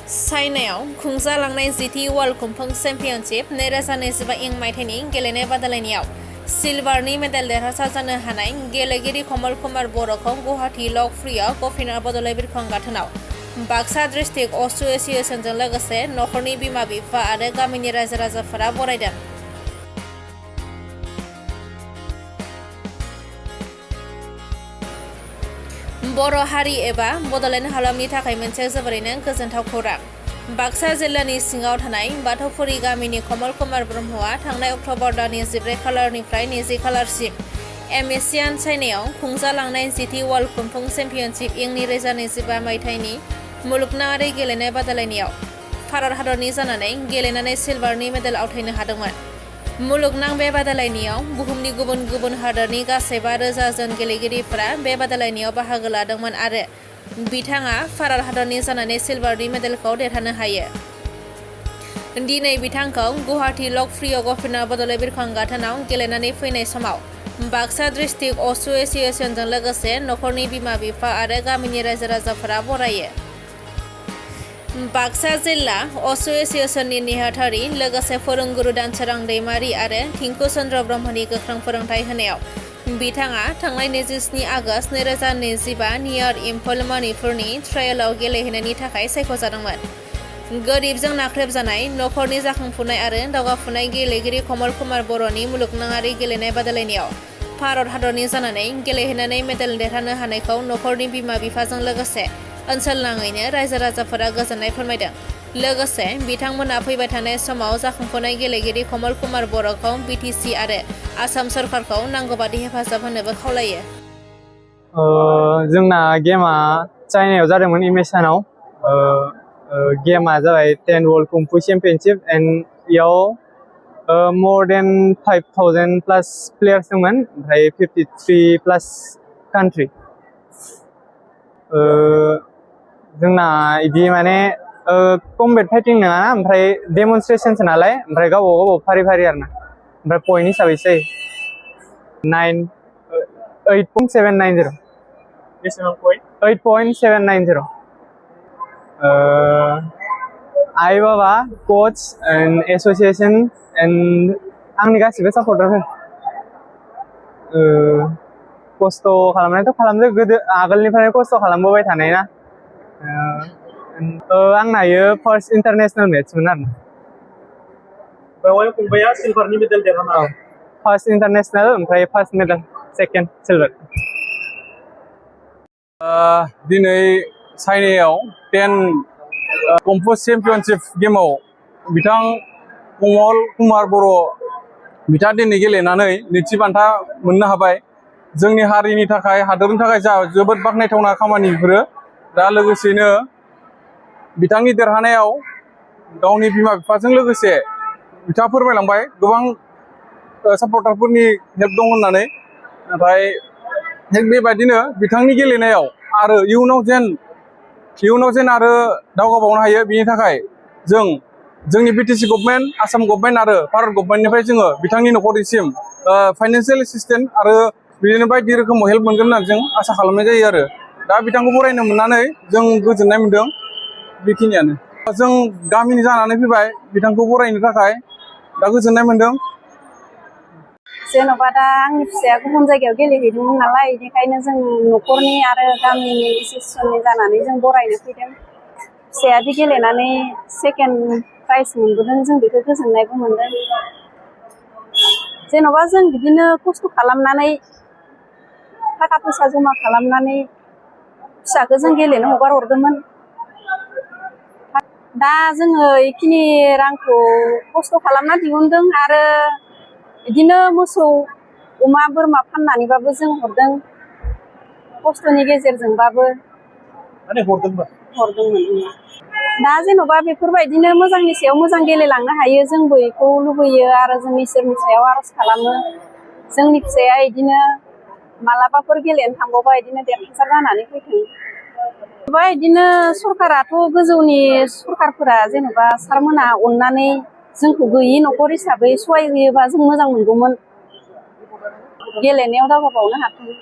चाइनायाव खुंजालांनाय GT world kung fu championship 2025 मायथाइनि गेलेनाय बादायलायनायाव सिलभारनि मेडेल देरहासार जानो हानाय गेलेगिरि कमल कुमार बर'खौ गुवाहाटी लकफ्रीआव गभर्नर बड'लेण्ड बिरखं गाथोनाव बाक्सा डिस्ट्रिक्ट असु एसोसिएशनजों लोगोसे नखरनि बिमा-बिफा आरो गामिनि रायजो राजाफोरा बरायदों। बर' हारि एबा बड'लेण्ड हालामनि थाखाय मोनसे जोबोरैनो गोजोनथाव खौरां। बाक्सा जिल्लानि सिङाव थानाय बाथौफुरि गामिनि कमल कुमार ब्रह्मआ थांनाय अक्ट'बर दाननि 14 खालारनिफ्राय 20 खालारसिम एशियान चाइनायाव खुंजालांनाय जीटी वर्ल्ड कुंफु चेम्पियनशिप इं 2025 मायथाइनि मुलुगनाङारि गेलेनाय बादायलायनायाव भारत हादरनि जानानै गेलेनानै सिलभारनि मेडेल आवथायनो हादोंमोन। मुलुगनां बे बादायलायनायाव बुहुमनि गुबुन गुबुन हादोरनि गासै 5,000 जन गेलेगिरिफोरा बे बादायलायनायाव बाहागो लादोंमोन आरो बिथाङा भारत हादरनि जानानै सिलभारनि मेडेलखौ देरहानो हायो। दिनै बिथांखौ गुवाहाटी लकफ्रीआव गभर्नर बड'लेण्ड बिरखं गाथोनाव गेलेनानै फैनाय समाव बाक्सा डिस्ट्रिक्ट असु एसोसिएशनजों लोगोसे नखरनि बिमा-बिफा आरो गामिनि रायजो राजाफोरा बरायो। बाक्सा जिल्ला असु एसोसिएशननि नेहाथारि लोगोसे फोरोंगुरु दानसोरां दैमारि आरो टिंकु चन्द्र ब्रह्मनि गोख्रों फोरोंथाय होनायाव बिथाङा थांनाय 27 आगस्त 2025 नियर इम्फल मणिपुरनि ट्रायलआव गेलेहैनायनि थाखाय सायख'जादोंमोन। गोरिबजों नाख्रेबजानाय नखरनि जाखांफुनाय आरो दावगाफुनाय गेलेगिरि कमल कुमार बर'नि मुलुगनाङारि गेलेनाय बादायलायनायाव भारत हादरनि जानानै गेलेहैनानै मेडेल देरहानो हानायखौ नखरनि बिमा-बिफाजों लोगोसे ओनसोल नाङैनो रायजो राजाफोरा गोजोननाय फोरमायदों। लोगोसे बिथांमोना फैबाय थानाय समाव जाखांफुनाय गेलेगिरि कमल कुमार बर'खौ बिटिसि आरो आसाम सरकारखौ नांगौबादि हेफाजाब होनोबो खावलायो। जोंना गेमा चाइनायाव जादोंमोन इमेसानाव। गेमा जाबाय 10 वर्ल्ड कुंफु चेम्पियनशिप एन्ड इयाव more than 5,000 प्लास प्लेयार्स दंमोन ओमफ्राय 53 प्लास कान्ट्रि। जोंना इदि माने कम्बेट फाइटिं नङा ओमफ्राय डेमनस्ट्रेशनसो नालाय ओमफ्राय गावबा फारि फारि आरोना ओमफ्राय पइन्ट हिसाबैसो 8.790 बेसेबां पइन्ट 8.790 आइ बाबा कोच एन्ड एसोसिएशन एन्ड आंनि गासिबो सापर्टारफोर खस्थ' खालामनायाथ' खालामदो गोदो आगोलनिफ्रायनो खस्थ' खालामबोबाय थानाय ना। आंना इयो फार्स्ट इन्टारनेशनेल मेट्समोन आरो बेवहाय फंबाया सिलभारनि मेडेल देरहाना फार्स्ट इन्टारनेशनेल ओमफ्राय फार्स्ट मेडेल सेकेन्ड सिलभार। दिनै चाइनायाव 10 कुंफु चेम्पियनशिप गेमाव बिथां कमल कुमार बर' बिथाङा दिनै गेलेनानै नैथि बान्था मोननो हाबाय। जोंनि हारिनि थाखाय हादरनि थाखाय जोबोद बाख्नायथावना खामानि बेफोरो। दा लोगोसेनो बिथांनि देरहानायाव गावनि बिमा-बिफाजों लोगोसे बिथाङा फोरमायलांबाय गोबां सापर्टारफोरनि हेल्प दं होननानै। नाथाय बेबायदिनो बिथांनि गेलेनायाव आरो इयुनाव जेन आरो दावगाबावनो हायो बिनि थाखाय जोंनि बिटिसि गभर्नमेन्ट, आसाम गभर्नमेन्ट आरो भारत गभर्नमेन्टनिफ्राय जोङो बिथांनि नखरनिसिम फाइनान्सियेल एसिस्टेन्ट आरो बिदिनो बायदि रोखोमाव हेल्प मोनगोन होननानै जों आसा खालामनाय जायो आरो दा बिथांखौ बरायनो मोननानै जों गोजोननाय मोनदों। बेखिनियानो जों गामिनि जानानै फैबाय बिथांखौ बरायनो थाखाय दा गोजोननाय मोनदों। जेन'बा दा आंनि फिसाया गुबुन जायगायाव गेलेहैदोंमोन नालाय बेनिखायनो जों नखरनि आरो गामिनि एसोसिएशननि जानानै जों बरायनो फैदों। फिसायादि गेलेनानै सेकेन्ड प्राइज मोनबोदों जों बेखौ गोजोननायबो मोनदों। जेन'बा जों बिदिनो खस्थ' खालामनानै थाखा फैसा जमा खालामनानै फिसाखौ जों गेलेनो हगार हरदोंमोन। दा जोङो बेखिनि रांखौ खस्थ' खालामना दिहुनदों आरो बिदिनो मोसौ अमा बोरमा फाननानैबाबो जों हरदों खस्थ'नि गेजेरजोंबाबो हरदोंमोन। दा जेन'बा बेफोरबायदिनो मोजांनि सायाव मोजां गेलेलांनो हायो जोंबो बेखौ लुबैयो आरो जों इसोरनि सायाव आर'ज खालामो जोंनि फिसाया बिदिनो मालाबाफोर गेलेनो थांबावबा बिदिनो देरहासार जानानै फैथों। बिदिनो सरकाराथ' गोजौनि सरकारफोरा जेन'बा सारमोना अननानै जोंखौ गैयि नखर हिसाबै सहाय होयोबा जों मोजां मोनगौमोन गेलेनायाव दावगाबावनो हाथों।